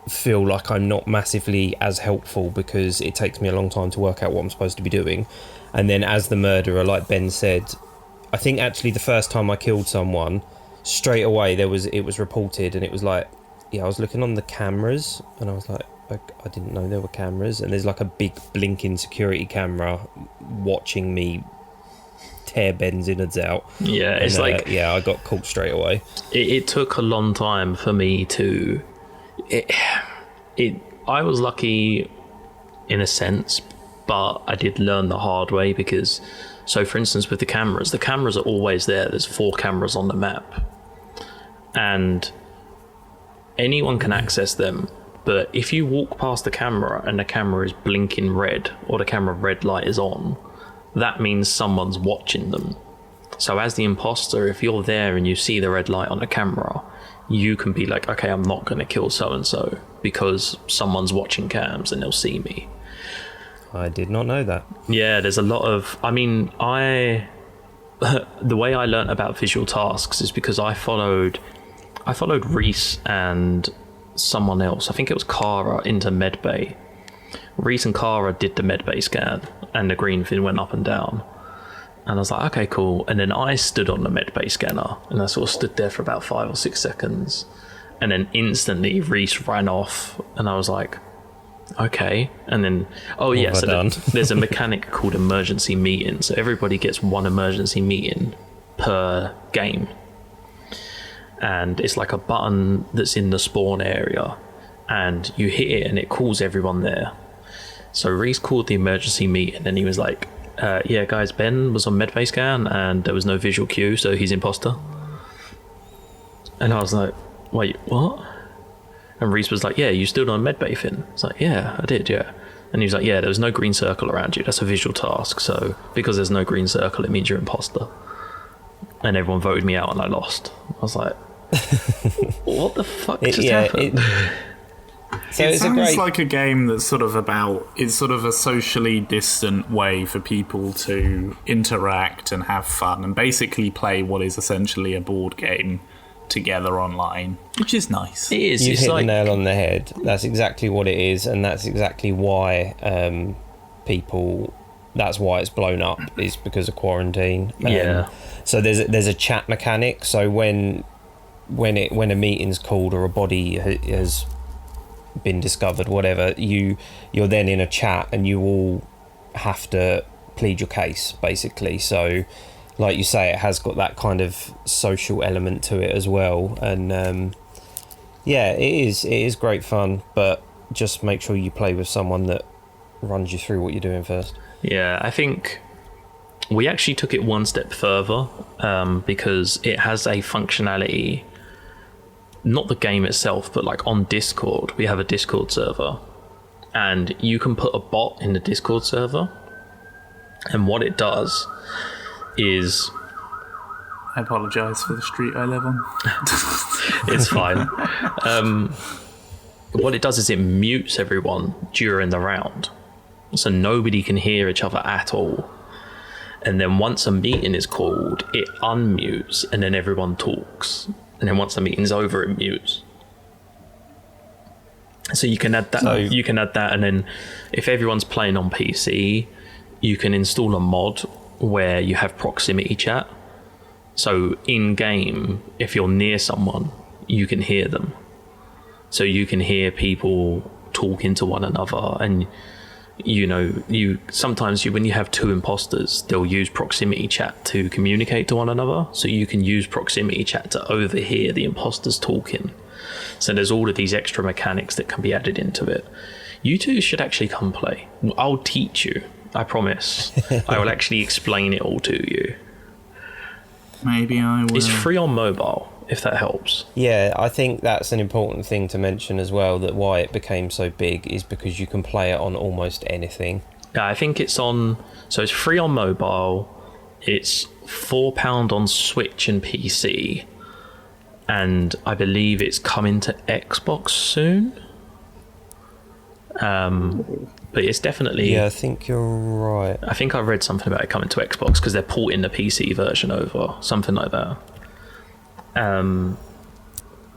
feel like I'm not massively as helpful because it takes me a long time to work out what I'm supposed to be doing. And then as the murderer, like Ben said, I think actually the first time I killed someone, straight away it was reported, and it was like, yeah, I was looking on the cameras and I was like, I didn't know there were cameras, and there's like a big blinking security camera watching me tear Ben's innards out. Yeah, it's like, yeah, I got caught straight away. It took a long time for me to I was lucky in a sense, but I did learn the hard way because, so for instance with the cameras are always there. There's 4 cameras on the map and anyone can access them, but if you walk past the camera and the camera is blinking red or the camera red light is on, that means someone's watching them. So as the imposter, if you're there and you see the red light on the camera, you can be like, okay, I'm not going to kill so-and-so because someone's watching cams and they'll see me. I did not know that. Yeah, there's a lot of... I mean, the way I learnt about visual tasks is because I followed Reese and someone else. I think it was Kara into medbay. Reese and Kara did the medbay scan and the green thing went up and down. And I was like, okay, cool. And then I stood on the medbay scanner and I sort of stood there for about 5 or 6 seconds. And then instantly Reese ran off and I was like, okay. And then, there's a mechanic called emergency meeting. So everybody gets 1 emergency meeting per game. And it's like a button that's in the spawn area and you hit it and it calls everyone there. So Reese called the emergency meeting and he was like, yeah, guys, Ben was on medbay scan and there was no visual cue, so he's imposter. And I was like, wait, what? And Reese was like, yeah, you stood on medbay fin. It's like, yeah, I did, yeah. And he was like, yeah, there was no green circle around you. That's a visual task. So because there's no green circle, it means you're imposter. And everyone voted me out and I lost. I was like, what the fuck just happened? So it it's sounds like a game that's sort of it's sort of a socially distant way for people to interact and have fun and basically play what is essentially a board game together online, which is nice. It is. You it's hit like... the nail on the head. That's exactly what it is, and that's exactly why that's why it's blown up, is because of quarantine. Yeah. So there's a chat mechanic. So when a meeting's called or a body has been discovered, whatever, you're then in a chat and you all have to plead your case, basically. So like you say, it has got that kind of social element to it as well, and it is great fun, but just make sure you play with someone that runs you through what you're doing first. Yeah, I think we actually took it one step further, because it has a functionality, not the game itself, but like on Discord, we have a Discord server, and you can put a bot in the Discord server, and what it does is... I apologise for the street I live on. It's fine. What it does is it mutes everyone during the round, so nobody can hear each other at all. And then once a meeting is called, it unmutes, and then everyone talks. And then once the meeting's over, it mutes. So you can add that. And then if everyone's playing on PC, you can install a mod where you have proximity chat. So in game, if you're near someone, you can hear them. So you can hear people talking to one another, and sometimes when you have two imposters, they'll use proximity chat to communicate to one another. So you can use proximity chat to overhear the imposters talking. So there's all of these extra mechanics that can be added into it. You two should actually come play. I'll teach you. I promise. I will actually explain it all to you. Maybe I will. It's free on mobile, if that helps. Yeah, I think that's an important thing to mention as well, that why it became so big is because you can play it on almost anything. Yeah, I think it's free on mobile, it's £4 on Switch and PC, and I believe it's coming to Xbox soon. But it's definitely... Yeah, I think you're right. I think I read something about it coming to Xbox because they're porting the PC version over, something like that.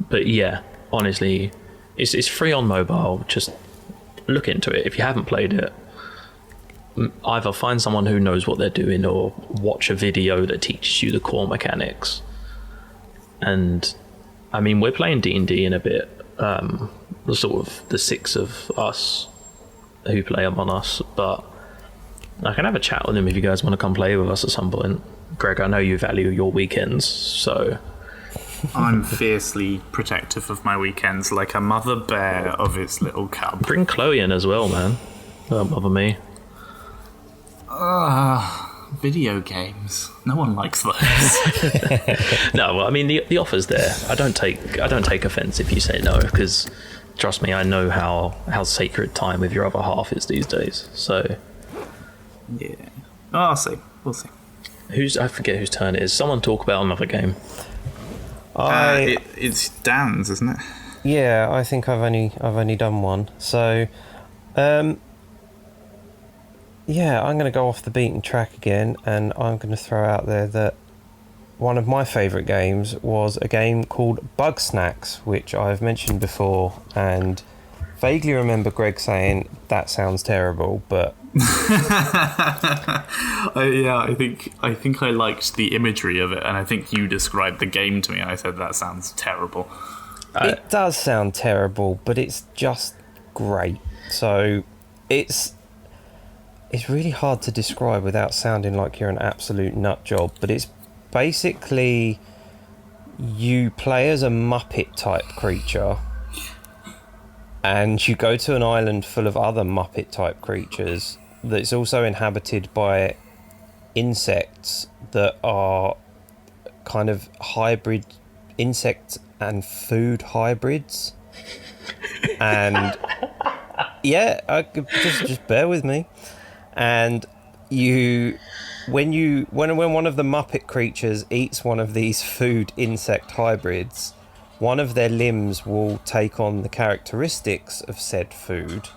But yeah, honestly, it's free on mobile. Just look into it. If you haven't played it, either find someone who knows what they're doing or watch a video that teaches you the core mechanics. And I mean, we're playing D&D in a bit, sort of the six of us who play Among Us, but I can have a chat with them if you guys want to come play with us at some point. Greg, I know you value your weekends, so... I'm fiercely protective of my weekends, like a mother bear of its little cub. Bring Chloe in as well, man. Don't bother me. Video games. No one likes those. No, well, I mean the offer's there. I don't take offence if you say no, because trust me, I know how sacred time with your other half is these days. So yeah, I'll see. We'll see. I forget whose turn it is. Someone talk about another game. It's Dan's, isn't it? Yeah, I think I've only done one. So, yeah, I'm going to go off the beaten track again, and I'm going to throw out there that one of my favourite games was a game called Bug Snacks, which I've mentioned before, and vaguely remember Greg saying that sounds terrible, but I think I liked the imagery of it, and I think you described the game to me, and I said that sounds terrible. It does sound terrible, but it's just great. So it's really hard to describe without sounding like you're an absolute nut job, but it's basically you play as a Muppet type creature, and you go to an island full of other Muppet type creatures that's also inhabited by insects that are kind of hybrid insect and food hybrids. And yeah, I could just bear with me. And when one of the Muppet creatures eats one of these food insect hybrids, one of their limbs will take on the characteristics of said food,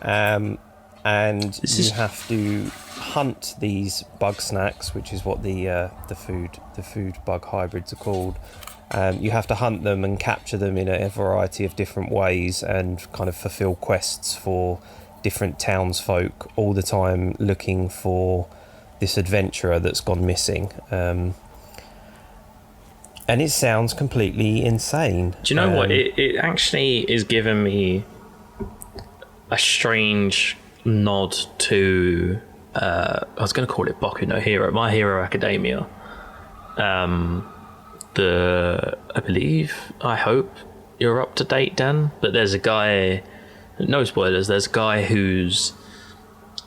and you have to hunt these bug snacks, which is what the food bug hybrids are called. You have to hunt them and capture them in a variety of different ways, and kind of fulfill quests for different townsfolk all the time, looking for this adventurer that's gone missing. And it sounds completely insane. Do you know what? It actually is giving me a strange nod to... I was going to call it Boku no Hero, My Hero Academia. I hope you're up to date, Dan, but there's a guy, no spoilers, there's a guy who's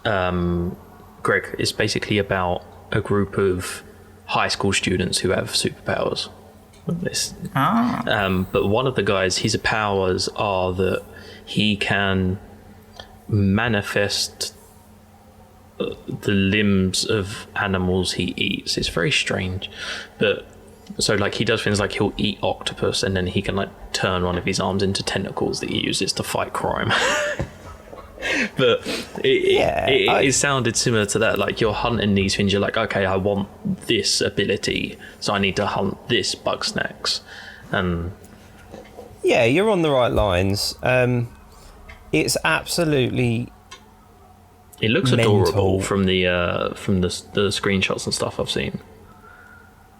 Greg, it's basically about a group of high school students who have superpowers. But one of the guys, his powers are that he can manifest the limbs of animals he eats. It's very strange, but so like he does things like he'll eat octopus, and then he can like turn one of his arms into tentacles that he uses to fight crime. But it sounded similar to that. Like, you're hunting these things, you're like, okay, I want this ability, so I need to hunt this bug snacks. And yeah, you're on the right lines. It's absolutely... It looks mental. adorable from the screenshots and stuff I've seen.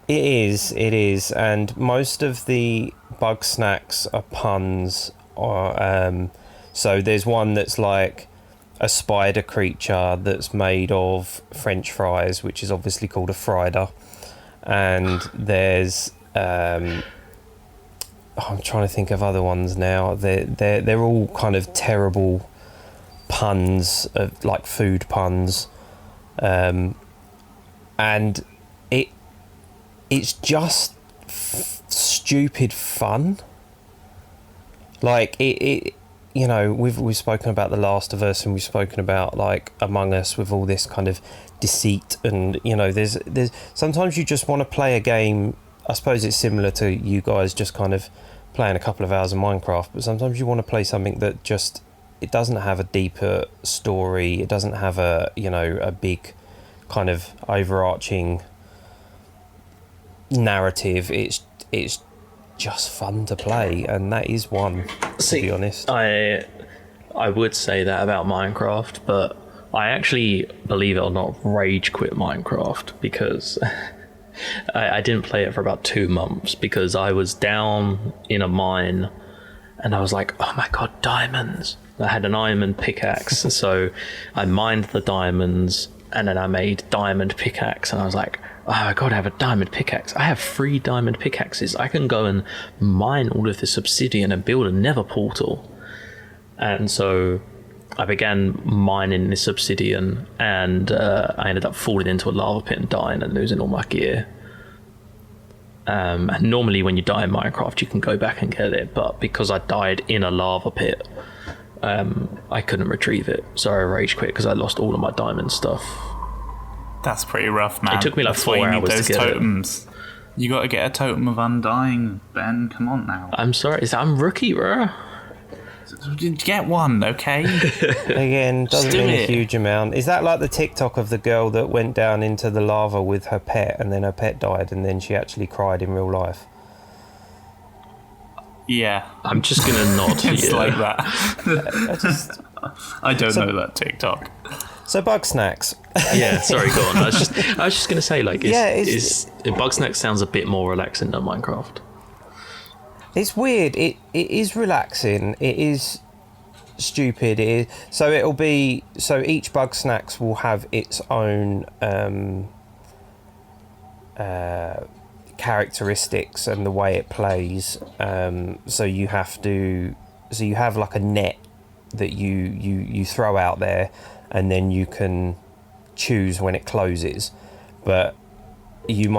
It is, and most of the bug snacks are puns. So there's one that's like a spider creature that's made of French fries, which is obviously called a frider. And there's I'm trying to think of other ones now. They're all kind of terrible puns, like food puns, and it's just stupid fun. Like it you know, we've spoken about The Last of Us, and we've spoken about like Among Us, with all this kind of deceit, and you know, there's sometimes you just want to play a game. I suppose it's similar to you guys just kind of playing a couple of hours of Minecraft, but sometimes you want to play something that just, it doesn't have a deeper story, it doesn't have a, you know, a big kind of overarching narrative. It's just fun to play, and that is one, to be honest. I would say that about Minecraft, but I actually, believe it or not, rage quit Minecraft because I didn't play it for about 2 months because I was down in a mine and I was like, oh my god, diamonds. I had an diamond pickaxe, so I mined the diamonds and then I made diamond pickaxe, and I was like, oh, I gotta have a diamond pickaxe. I have 3 diamond pickaxes. I can go and mine all of this obsidian and build a nether portal. And so I began mining this obsidian, and I ended up falling into a lava pit and dying and losing all my gear. And normally when you die in Minecraft, you can go back and get it, but because I died in a lava pit, I couldn't retrieve it. So I rage quit because I lost all of my diamond stuff. That's pretty rough, man. It took me like 4 hours those to get totems. You got to get a totem of undying, Ben. Come on now. I'm sorry, I'm rookie, bro. Get one, okay? Again, doesn't do mean it. a huge amount. Is that like the TikTok of the girl that went down into the lava with her pet, and then her pet died, and then she actually cried in real life? Yeah. I'm just gonna nod. It's yeah. like that. I don't know that TikTok. So bug snacks. Yeah, sorry, go on. I was just gonna say, like, Bugsnax sounds a bit more relaxing than Minecraft. It's weird. It is relaxing. It is stupid. It is, so it'll be, so each bug snacks will have its own characteristics and the way it plays. So you have like a net that you throw out there, and then you can choose when it closes. But you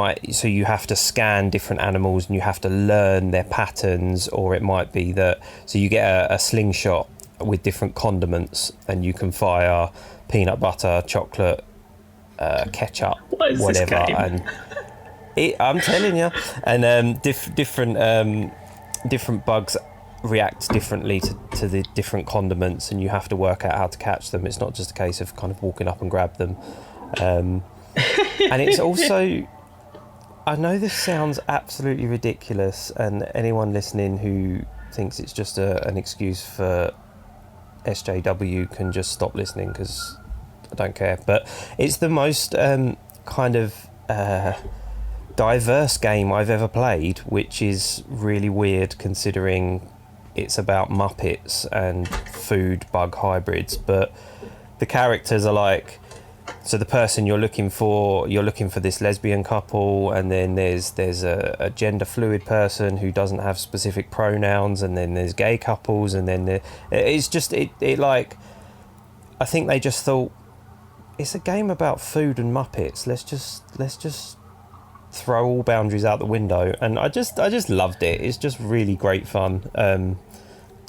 have to scan different animals and you have to learn their patterns, or it might be that, so you get a slingshot with different condiments, and you can fire peanut butter, chocolate, ketchup, whatever. And I'm telling you, and different different bugs react differently to the different condiments, and you have to work out how to catch them. It's not just a case of kind of walking up and grab them. And it's also, I know this sounds absolutely ridiculous, and anyone listening who thinks it's just an excuse for SJW can just stop listening, because I don't care. But it's the most kind of diverse game I've ever played, which is really weird considering it's about Muppets and food bug hybrids. But the characters are like, so the person you're looking for this lesbian couple, and then there's a gender fluid person who doesn't have specific pronouns, and then there's gay couples, and then it's just it like, I think they just thought, it's a game about food and Muppets, let's just throw all boundaries out the window. And I just loved it. It's just really great fun.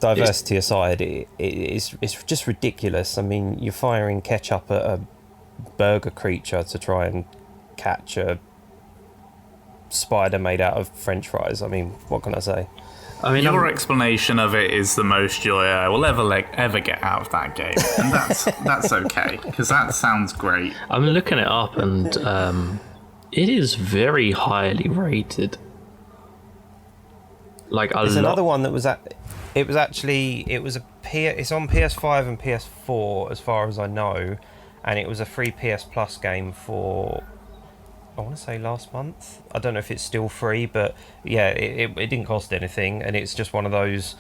Diversity aside, it's just ridiculous. I mean, you're firing ketchup at a burger creature to try and catch a spider made out of French fries. I mean, what can I say? I mean, your explanation of it is the most joy I will ever get out of that game, and that's okay, because that sounds great. I'm looking it up, and it is very highly rated. Like there's another one that was it's on PS5 and PS4 as far as I know, and it was a free PS Plus game for, I want to say, last month. I don't know if it's still free, but yeah, it didn't cost anything, and it's just one of those,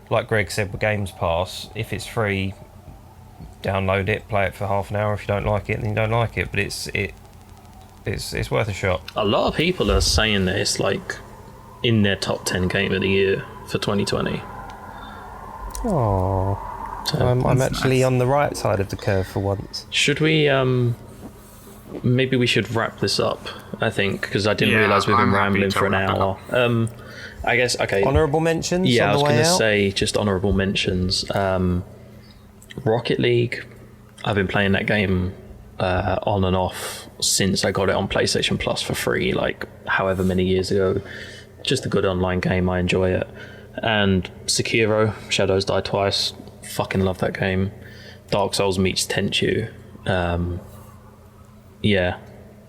like Greg said with Games Pass, if it's free, download it, play it for half an hour. If you don't like it, then you don't like it, but it's worth a shot. A lot of people are saying that it's like in their top 10 game of the year for 2020. Oh, so I'm actually nice. On the right side of the curve for once. Should we maybe we should wrap this up, I think, because I didn't realise we've been rambling for an hour. I guess, okay. Honourable mentions? Yeah, on I was going to say just honourable mentions. Rocket League, I've been playing that game on and off since I got it on PlayStation Plus for free, like however many years ago. Just a good online game, I enjoy it. And Sekiro, Shadows Die Twice, fucking love that game. Dark Souls meets Tenchu. Yeah,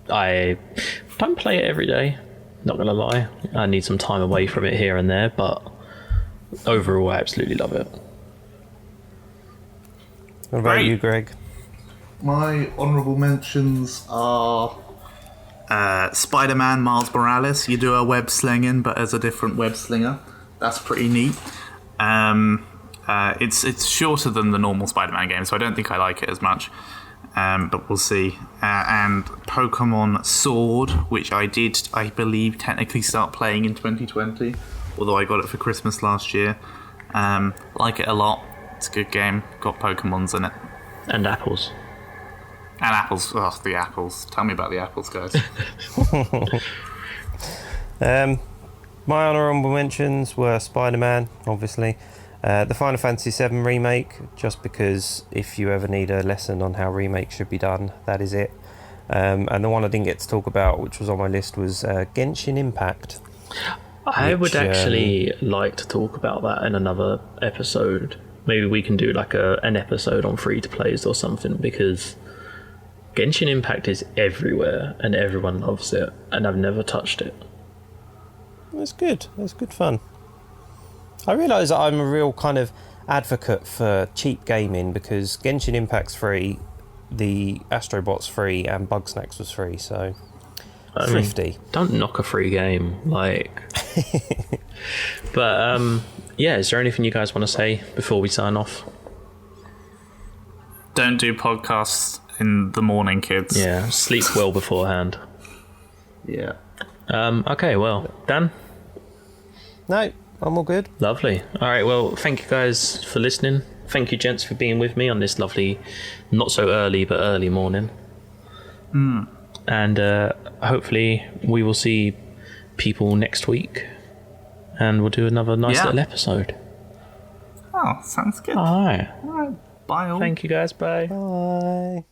I don't play it every day, not gonna lie. I need some time away from it here and there, but overall I absolutely love it. What about you, Greg? My honourable mentions are Spider-Man Miles Morales. You do a web slinging, but as a different web slinger. That's pretty neat. It's shorter than the normal Spider-Man game, so I don't think I like it as much. But we'll see. And Pokemon Sword, which I believe, technically start playing in 2020, although I got it for Christmas last year. Like it a lot. It's a good game. Got Pokemons in it. And apples. And apples. Oh, the apples. Tell me about the apples, guys. My honourable mentions were Spider-Man, obviously. The Final Fantasy VII Remake, just because if you ever need a lesson on how remakes should be done, that is it. And the one I didn't get to talk about, which was on my list, was Genshin Impact. I would actually like to talk about that in another episode. Maybe we can do like an episode on free-to-plays or something, because Genshin Impact is everywhere and everyone loves it, and I've never touched it. It's good. It's good fun. I realise that I'm a real kind of advocate for cheap gaming, because Genshin Impact's free, the Astrobot's free, and Bugsnax was free, so thrifty. Don't knock a free game, like. But yeah, is there anything you guys want to say before we sign off? Don't do podcasts in the morning, kids. Yeah, sleep well beforehand. Yeah. Okay, well, Dan? No, I'm all good. Lovely. All right, well, thank you guys for listening. Thank you, gents, for being with me on this lovely, not so early, but early morning. And hopefully we will see people next week, and we'll do another nice little episode. Oh, sounds good. All right. Bye all. Thank you, guys. Bye. Bye.